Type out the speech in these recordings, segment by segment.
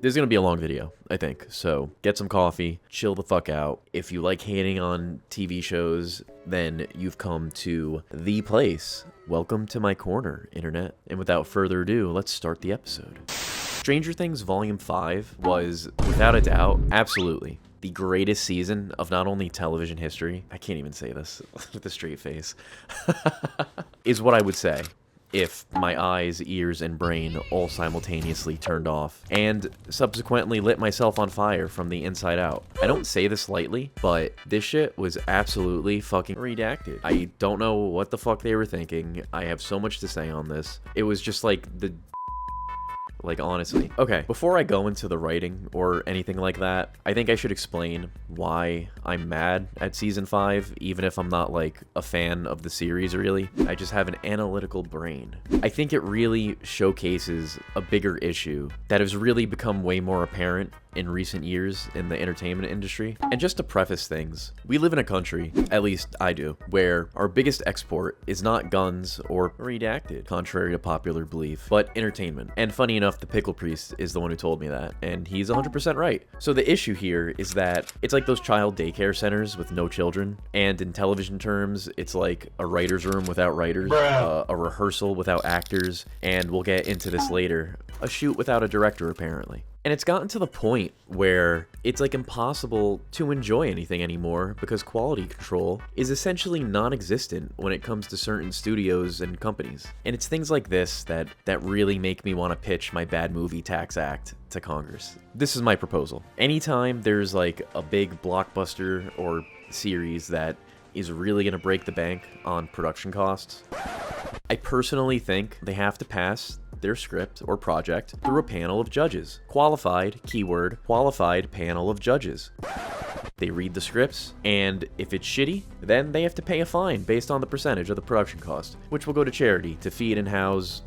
This is going to be a long video, I think. So get some coffee, chill the fuck out. If you like hating on TV shows, then you've come to the place. Welcome to my corner, internet. And without further ado, let's start the episode. Stranger Things Volume 5 was, without a doubt, absolutely the greatest season of not only television history, I can't even say this with a straight face, is what I would say if my eyes, ears, and brain all simultaneously turned off, and subsequently lit myself on fire from the inside out. I don't say this lightly, but this shit was absolutely fucking redacted. I don't know what the fuck they were thinking. I have so much to say on this. It was just like honestly. Okay, before I go into the writing or anything like that, I think I should explain why I'm mad at Season 5, even if I'm not, like, a fan of the series, really. I just have an analytical brain. I think it really showcases a bigger issue that has really become way more apparent in recent years in the entertainment industry. And just to preface things, we live in a country, at least I do, where our biggest export is not guns or redacted, contrary to popular belief, but entertainment. And funny enough, the Pickle Priest is the one who told me that, and he's 100% right. So the issue here is that it's like those child daycare centers with no children, and in television terms, it's like a writer's room without writers, a rehearsal without actors, and we'll get into this later, a shoot without a director apparently. And it's gotten to the point where it's like impossible to enjoy anything anymore because quality control is essentially non-existent when it comes to certain studios and companies. And it's things like this that really make me want to pitch my bad movie tax act to Congress. This is my proposal. Anytime there's like a big blockbuster or series that is really going to break the bank on production costs, I personally think they have to pass their script or project through a panel of judges. Qualified, keyword, qualified panel of judges. They read the scripts, and if it's shitty, then they have to pay a fine based on the percentage of the production cost, which will go to charity to feed and house,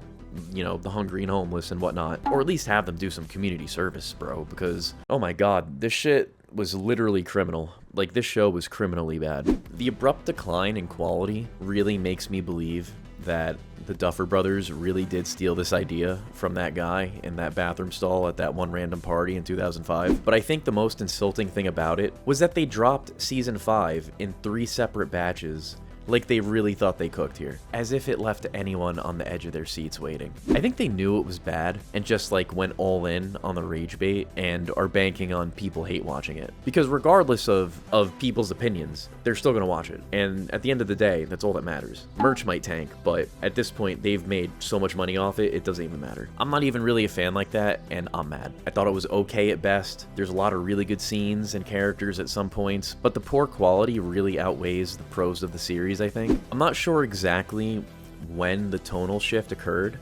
you know, the hungry and homeless and whatnot. Or at least have them do some community service, bro, because, oh my god, this shit was literally criminal. Like, this show was criminally bad. The abrupt decline in quality really makes me believe that the Duffer Brothers really did steal this idea from that guy in that bathroom stall at that one random party in 2005. But I think the most insulting thing about it was that they dropped Season 5 in 3 separate batches, like they really thought they cooked here, as if it left anyone on the edge of their seats waiting. I think they knew it was bad and just like went all in on the rage bait and are banking on people hate watching it. Because regardless of people's opinions, they're still gonna watch it. And at the end of the day, that's all that matters. Merch might tank, but at this point, they've made so much money off it, it doesn't even matter. I'm not even really a fan like that, and I'm mad. I thought it was okay at best. There's a lot of really good scenes and characters at some points, but the poor quality really outweighs the pros of the series, I think. I'm not sure exactly when the tonal shift occurred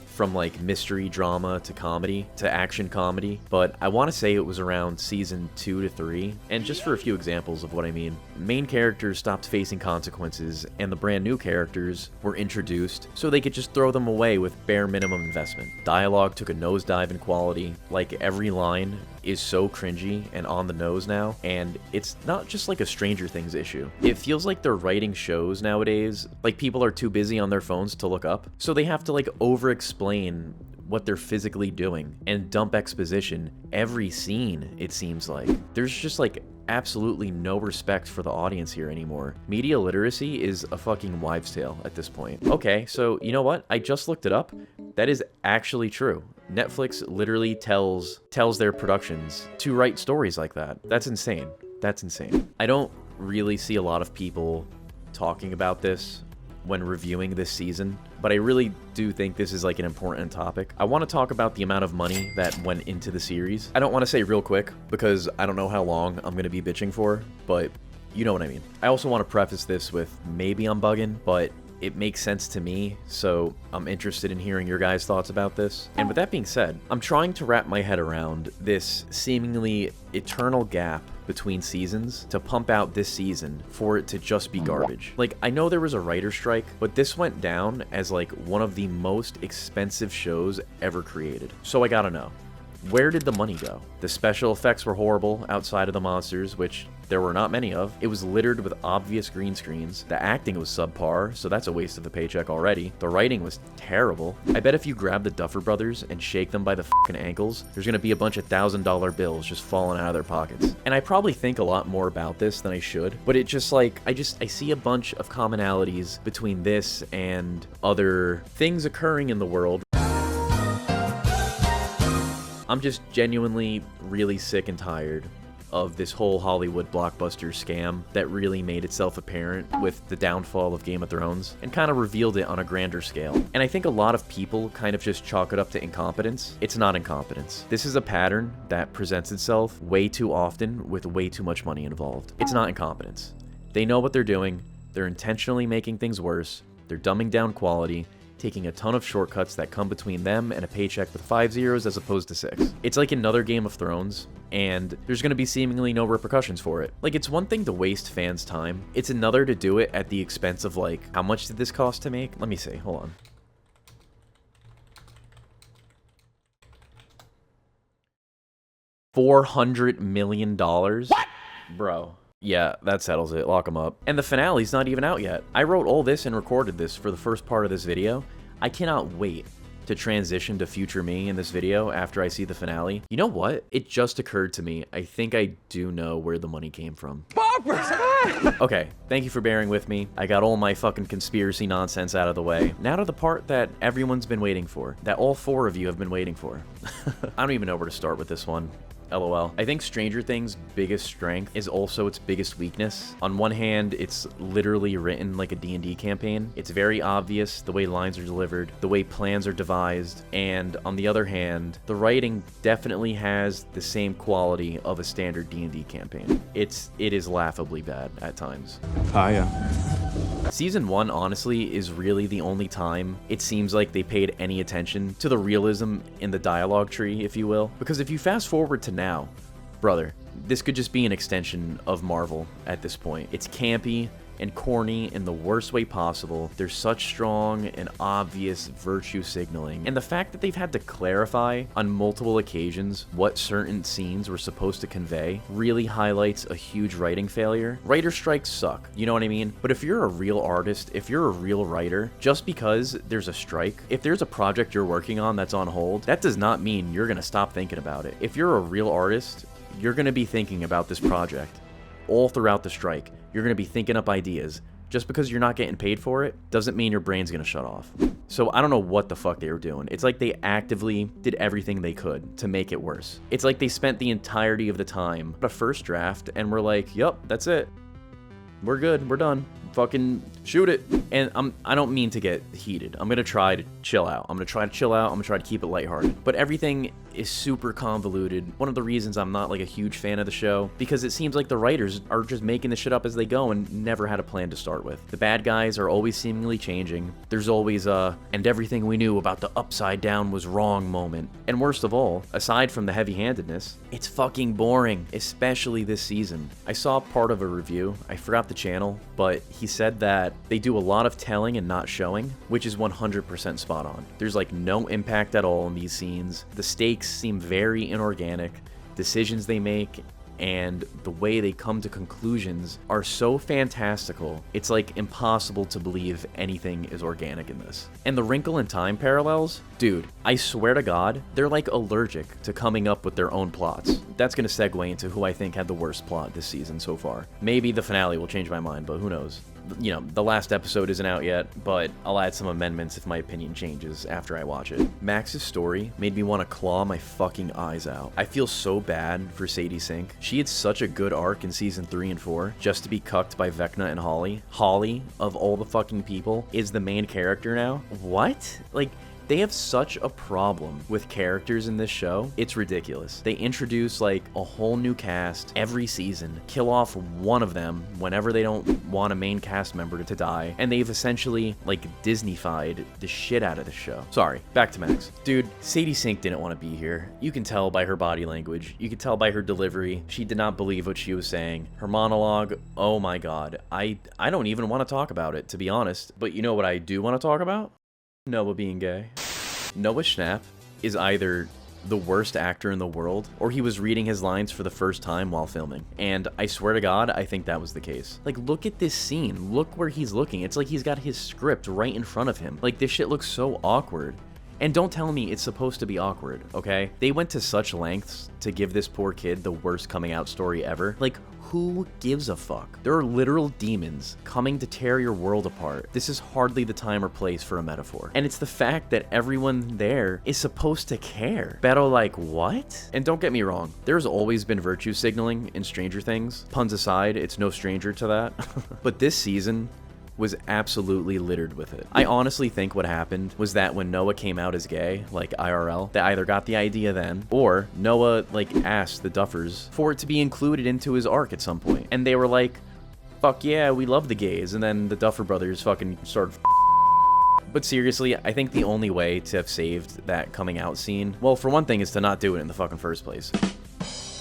from like mystery drama to comedy to action comedy, but I want to say it was around season 2 to 3. And just for a few examples of what I mean, main characters stopped facing consequences and the brand new characters were introduced so they could just throw them away with bare minimum investment. Dialogue took a nosedive in quality, like every line is so cringy and on the nose now, and it's not just like a Stranger Things issue. It feels like they're writing shows nowadays, like people are too busy on their phones to look up, so they have to like over-explain what they're physically doing and dump exposition every scene, it seems like. There's just like absolutely no respect for the audience here anymore. Media literacy is a fucking wives' tale at this point. Okay, so you know what? I just looked it up. That is actually true. Netflix literally tells their productions to write stories like that. That's insane. That's insane. I don't really see a lot of people talking about this when reviewing this season, but I really do think this is like an important topic. I want to talk about the amount of money that went into the series. I don't want to say real quick because I don't know how long I'm going to be bitching for, but you know what I mean. I also want to preface this with maybe I'm bugging, but it makes sense to me, so I'm interested in hearing your guys' thoughts about this. And with that being said, I'm trying to wrap my head around this seemingly eternal gap between seasons to pump out this season for it to just be garbage. Like, I know there was a writer's strike, but this went down as like one of the most expensive shows ever created. So I gotta know, Where did the money go? The special effects were horrible outside of the monsters, which there were not many of. It was littered with obvious green screens. The acting was subpar, so that's a waste of a paycheck already. The writing was terrible. I bet if you grab the Duffer Brothers and shake them by the fucking ankles, there's gonna be a bunch of $1,000 bills just falling out of their pockets. And I probably think a lot more about this than I should, but it just like, I see a bunch of commonalities between this and other things occurring in the world. I'm just genuinely really sick and tired of this whole Hollywood blockbuster scam that really made itself apparent with the downfall of Game of Thrones and kind of revealed it on a grander scale. And I think a lot of people kind of just chalk it up to incompetence. It's not incompetence. This is a pattern that presents itself way too often with way too much money involved. It's not incompetence. They know what they're doing. They're intentionally making things worse. They're dumbing down quality, taking a ton of shortcuts that come between them and a paycheck with 5 zeros as opposed to 6. It's like another Game of Thrones, and there's gonna be seemingly no repercussions for it. Like, it's one thing to waste fans' time. It's another to do it at the expense of, like, how much did this cost to make? Let me see, hold on. $400 million? What? Bro. Yeah, that settles it. Lock them up. And the finale's not even out yet. I wrote all this and recorded this for the first part of this video. I cannot wait to transition to future me in this video after I see the finale. You know what? It just occurred to me. I think I do know where the money came from. Okay, thank you for bearing with me. I got all my fucking conspiracy nonsense out of the way. Now to the part that everyone's been waiting for. That all 4 of you have been waiting for. I don't even know where to start with this one. LOL. I think Stranger Things' biggest strength is also its biggest weakness. On one hand, it's literally written like a D&D campaign. It's very obvious the way lines are delivered, the way plans are devised, and on the other hand, the writing definitely has the same quality of a standard D&D campaign. It is laughably bad at times. Hiya. Season 1, honestly, is really the only time it seems like they paid any attention to the realism in the dialogue tree, if you will. Because if you fast forward to now, brother, this could just be an extension of Marvel at this point. It's campy and corny in the worst way possible. There's such strong and obvious virtue signaling. And the fact that they've had to clarify on multiple occasions what certain scenes were supposed to convey really highlights a huge writing failure. Writer strikes suck, you know what I mean? But if you're a real artist, if you're a real writer, just because there's a strike, if there's a project you're working on that's on hold, that does not mean you're gonna stop thinking about it. If you're a real artist, you're gonna be thinking about this project all throughout the strike. You're going to be thinking up ideas. Just because you're not getting paid for it doesn't mean your brain's going to shut off. So I don't know what the fuck they were doing. It's like they actively did everything they could to make it worse. It's like they spent the entirety of the time on a first draft and were like, yup, that's it. We're good. We're done. Fucking shoot it. And I don't mean to get heated. I'm going to try to chill out. I'm going to try to keep it lighthearted. But everything is super convoluted. One of the reasons I'm not like a huge fan of the show, because it seems like the writers are just making the shit up as they go and never had a plan to start with. The bad guys are always seemingly changing. There's always and everything we knew about the upside down was wrong moment. And worst of all, aside from the heavy-handedness, it's fucking boring, especially this season. I saw part of a review, I forgot the channel, but he said that they do a lot of telling and not showing, which is 100% spot on. There's like no impact at all in these scenes. The stakes seem very inorganic. Decisions they make and the way they come to conclusions are so fantastical, it's like impossible to believe anything is organic in this. And the Wrinkle in Time parallels, dude, I swear to God, they're like allergic to coming up with their own plots. That's gonna segue into who I think had the worst plot this season so far. Maybe the finale will change my mind, but who knows? You know, the last episode isn't out yet, but I'll add some amendments if my opinion changes after I watch it. Max's story made me want to claw my fucking eyes out. I feel so bad for Sadie Sink. She had such a good arc in season 3 and 4, just to be cucked by Vecna and Holly. Holly, of all the fucking people, is the main character now. What? Like, they have such a problem with characters in this show. It's ridiculous. They introduce like a whole new cast every season, kill off one of them whenever they don't want a main cast member to die, and they've essentially like Disney-fied the shit out of the show. Sorry, back to Max. Dude, Sadie Sink didn't want to be here. You can tell by her body language. You can tell by her delivery. She did not believe what she was saying. Her monologue, oh my god. I don't even want to talk about it, to be honest. But you know what I do want to talk about? Noah being gay. Noah Schnapp is either the worst actor in the world, or he was reading his lines for the first time while filming. And I swear to God, I think that was the case. Like, look at this scene. Look where he's looking. It's like he's got his script right in front of him. Like, this shit looks so awkward. And don't tell me it's supposed to be awkward, okay? They went to such lengths to give this poor kid the worst coming out story ever. Like, who gives a fuck? There are literal demons coming to tear your world apart. This is hardly the time or place for a metaphor. And it's the fact that everyone there is supposed to care. Pero like, what? And don't get me wrong, there's always been virtue signaling in Stranger Things. Puns aside, it's no stranger to that. But this season was absolutely littered with it. I honestly think what happened was that when Noah came out as gay, like IRL, they either got the idea then, or Noah like asked the Duffers for it to be included into his arc at some point. And they were like, fuck yeah, we love the gays. And then the Duffer brothers fucking started But seriously, I think the only way to have saved that coming out scene, well, for one thing, is to not do it in the fucking first place.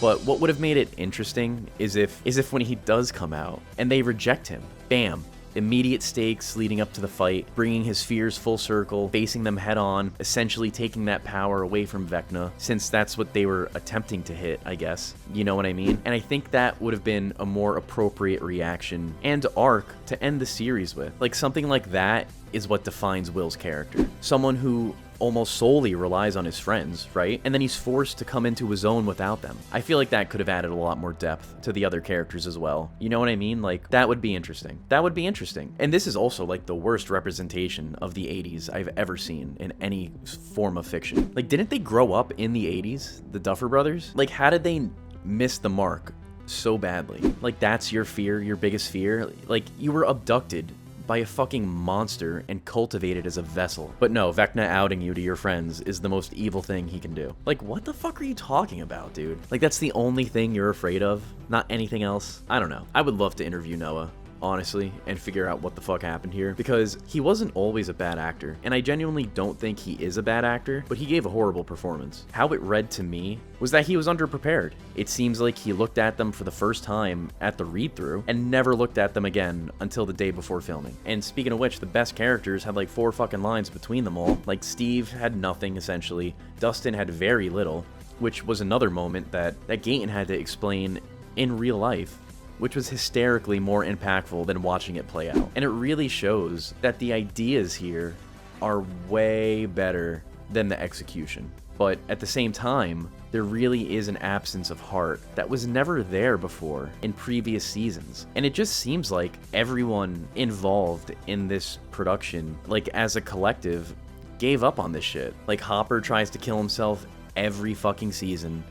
But what would have made it interesting is if when he does come out and they reject him, bam, immediate stakes leading up to the fight, bringing his fears full circle, facing them head on, essentially taking that power away from Vecna, since that's what they were attempting to hit, I guess. You know what I mean? And I think that would have been a more appropriate reaction and arc to end the series with. Like, something like that is what defines Will's character. Someone who almost solely relies on his friends, right? And then he's forced to come into his own without them. I feel like that could have added a lot more depth to the other characters as well. You know what I mean? Like, that would be interesting. That would be interesting. And this is also like the worst representation of the 80s I've ever seen in any form of fiction. Like, didn't they grow up in the 80s? The Duffer brothers? Like, how did they miss the mark so badly? Like, that's your fear, your biggest fear? Like, you were abducted by a fucking monster and cultivated as a vessel. But no, Vecna outing you to your friends is the most evil thing he can do. Like, what the fuck are you talking about, dude? Like, that's the only thing you're afraid of? Not anything else? I don't know. I would love to interview Noah, honestly, and figure out what the fuck happened here, because he wasn't always a bad actor, and I genuinely don't think he is a bad actor, but he gave a horrible performance. How it read to me was that he was underprepared. It seems like he looked at them for the first time at the read-through and never looked at them again until the day before filming. And speaking of which, the best characters had like 4 fucking lines between them all. Like, Steve had nothing, essentially. Dustin had very little, which was another moment that Gaten had to explain in real life, which was hysterically more impactful than watching it play out. And it really shows that the ideas here are way better than the execution. But at the same time, there really is an absence of heart that was never there before in previous seasons. And it just seems like everyone involved in this production, like as a collective, gave up on this shit. Like, Hopper tries to kill himself every fucking season,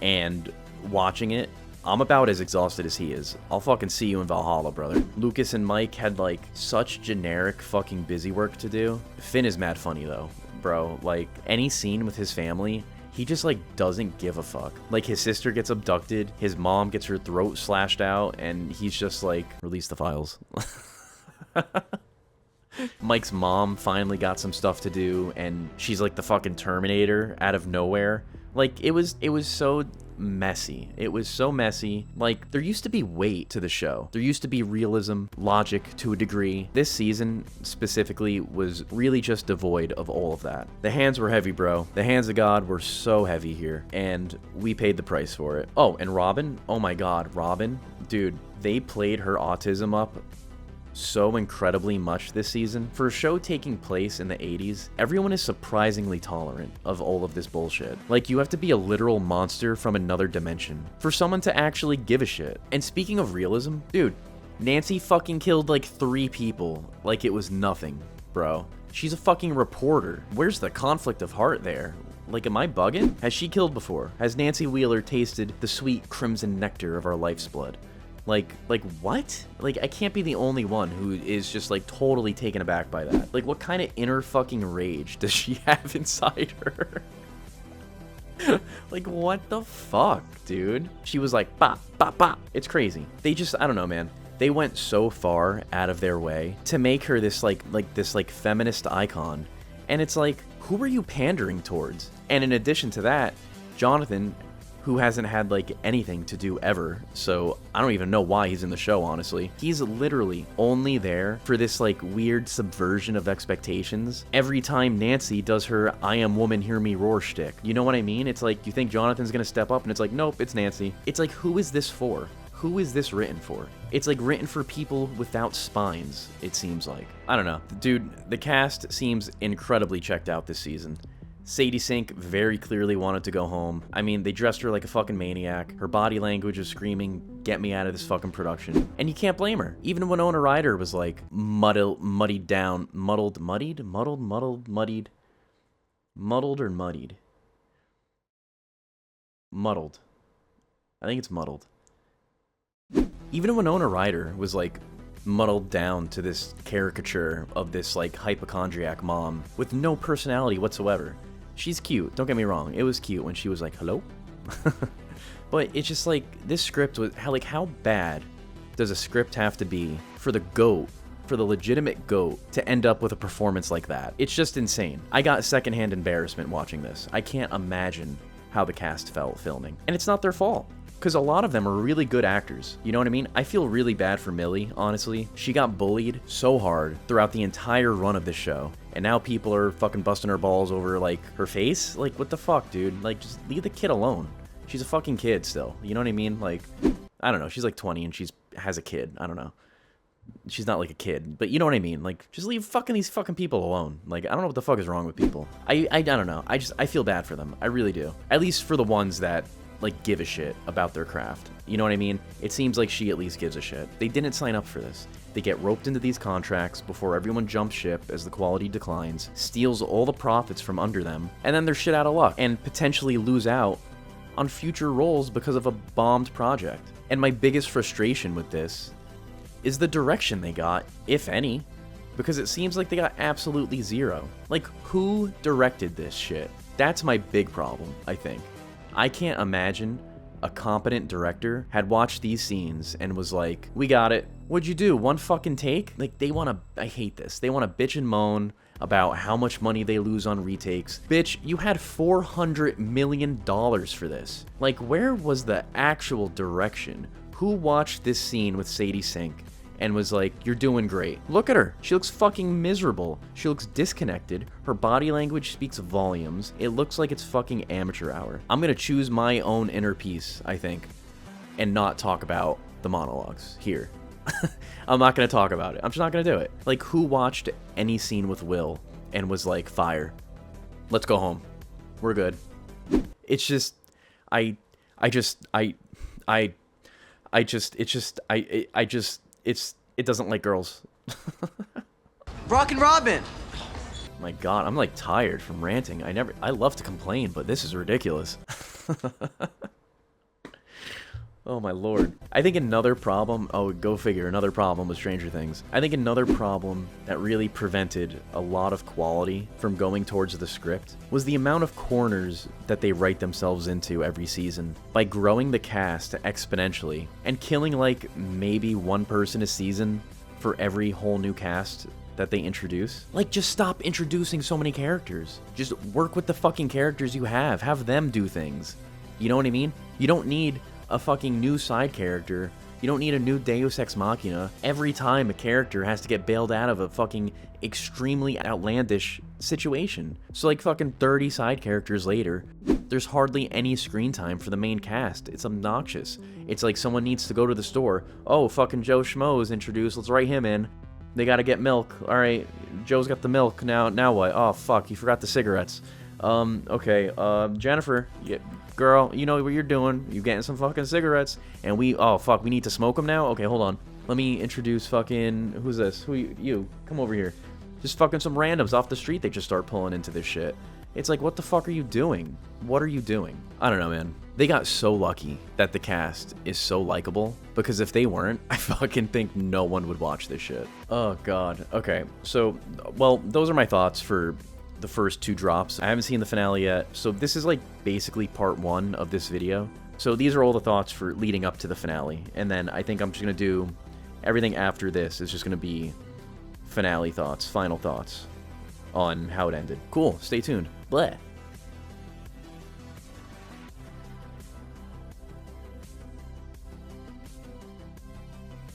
and watching it, I'm about as exhausted as he is. I'll fucking see you in Valhalla, brother. Lucas and Mike had like such generic fucking busy work to do. Finn is mad funny though, bro. Like, any scene with his family, he just like doesn't give a fuck. Like, his sister gets abducted, his mom gets her throat slashed out, and he's just like, release the files. Mike's mom finally got some stuff to do, and she's like the fucking Terminator out of nowhere. Like, it was so messy. It was so messy. Like, there used to be weight to the show. There used to be realism, logic to a degree. This season specifically was really just devoid of all of that. The hands were heavy, bro. The hands of God were so heavy here, and we paid the price for it. Oh, and Robin? Oh my God, Robin? Dude, they played her autism up so incredibly much this season. For a show taking place in the 80s, everyone is surprisingly tolerant of all of this bullshit. Like, you have to be a literal monster from another dimension for someone to actually give a shit. And speaking of realism, dude, Nancy fucking killed like 3 people like it was nothing, bro. She's a fucking reporter. Where's the conflict of heart there? Like, am I bugging? Has she killed before? Has Nancy Wheeler tasted the sweet crimson nectar of our life's blood? Like what? Like, I can't be the only one who is just like totally taken aback by that. Like, what kind of inner fucking rage does she have inside her? Like, what the fuck, dude? She was like, bop, bop, bop. It's crazy. They just, I don't know, man. They went so far out of their way to make her this like feminist icon. And it's like, who are you pandering towards? And in addition to that, Jonathan, who hasn't had like anything to do ever, so I don't even know why he's in the show, honestly. He's literally only there for this like weird subversion of expectations every time Nancy does her I am woman hear me roar shtick. You know what I mean? It's like you think Jonathan's gonna step up and it's like, nope, it's Nancy. It's like, who is this for? Who is this written for? It's like written for people without spines, it seems like. I don't know. Dude, the cast seems incredibly checked out this season. Sadie Sink very clearly wanted to go home. I mean, they dressed her like a fucking maniac. Her body language was screaming, get me out of this fucking production. And you can't blame her. Even Winona Ryder was like muddled or muddied? Muddled. I think it's muddled. Even Winona Ryder was like muddled down to this caricature of this like hypochondriac mom with no personality whatsoever. She's cute, don't get me wrong. It was cute when she was like, hello? But it's just like, this script was, how bad does a script have to be for the GOAT, for the legitimate GOAT, to end up with a performance like that? It's just insane. I got secondhand embarrassment watching this. I can't imagine how the cast felt filming. And it's not their fault, because a lot of them are really good actors. You know what I mean? I feel really bad for Millie, honestly. She got bullied so hard throughout the entire run of this show. And now people are fucking busting her balls over, like, her face? Like, what the fuck, dude? Like, just leave the kid alone. She's a fucking kid still. You know what I mean? Like, I don't know. She's like 20 and has a kid. I don't know. She's not like a kid, but you know what I mean? Like, just leave these fucking people alone. Like, I don't know what the fuck is wrong with people. I don't know. I feel bad for them. I really do. At least for the ones that like give a shit about their craft. You know what I mean? It seems like she at least gives a shit. They didn't sign up for this. They get roped into these contracts before everyone jumps ship as the quality declines, steals all the profits from under them, and then they're shit out of luck and potentially lose out on future roles because of a bombed project. And my biggest frustration with this is the direction they got, if any, because it seems like they got absolutely zero. Like, who directed this shit? That's my big problem, I think. I can't imagine a competent director had watched these scenes and was like, we got it. What'd you do? One fucking take? Like, they want to, I hate this. They want to bitch and moan about how much money they lose on retakes. Bitch, you had $400 million for this. Like, where was the actual direction? Who watched this scene with Sadie Sink and was like, you're doing great? Look at her. She looks fucking miserable. She looks disconnected. Her body language speaks volumes. It looks like it's fucking amateur hour. I'm gonna choose my own inner peace, I think, and not talk about the monologues here. I'm not gonna talk about it. I'm just not gonna do it. Like, who watched any scene with Will and was like, fire, let's go home, we're good? It's just, it doesn't like girls. Rockin' Robin! My god, I'm like tired from ranting. I love to complain, but this is ridiculous. Oh my lord. I think another problem, oh, go figure, another problem with Stranger Things. I think another problem that really prevented a lot of quality from going towards the script was the amount of corners that they write themselves into every season by growing the cast exponentially and killing like maybe one person a season for every whole new cast that they introduce. Like, just stop introducing so many characters. Just work with the fucking characters you have. Have them do things. You know what I mean? You don't need a fucking new side character. You don't need a new Deus Ex Machina every time a character has to get bailed out of a fucking extremely outlandish situation. So like fucking 30 side characters later, there's hardly any screen time for the main cast. It's obnoxious. It's like someone needs to go to the store. Oh, fucking Joe Schmo is introduced. Let's write him in. They gotta get milk. Alright, Joe's got the milk. Now what? Oh, fuck, you forgot the cigarettes. Okay, Jennifer, yeah, girl, you know what you're doing. You getting some fucking cigarettes, and oh fuck, we need to smoke them now? Okay, hold on. Let me introduce fucking, who's this? You, come over here. Just fucking some randoms off the street, they just start pulling into this shit. It's like, what the fuck are you doing? What are you doing? I don't know, man. They got so lucky that the cast is so likable, because if they weren't, I fucking think no one would watch this shit. Oh god. Okay, so, well, those are my thoughts for the first two drops. I haven't seen the finale yet, so this is like basically part one of this video. So these are all the thoughts for leading up to the finale, and then I think I'm just gonna do everything after this is just gonna be finale thoughts, final thoughts on how it ended. Cool, stay tuned. Bleh.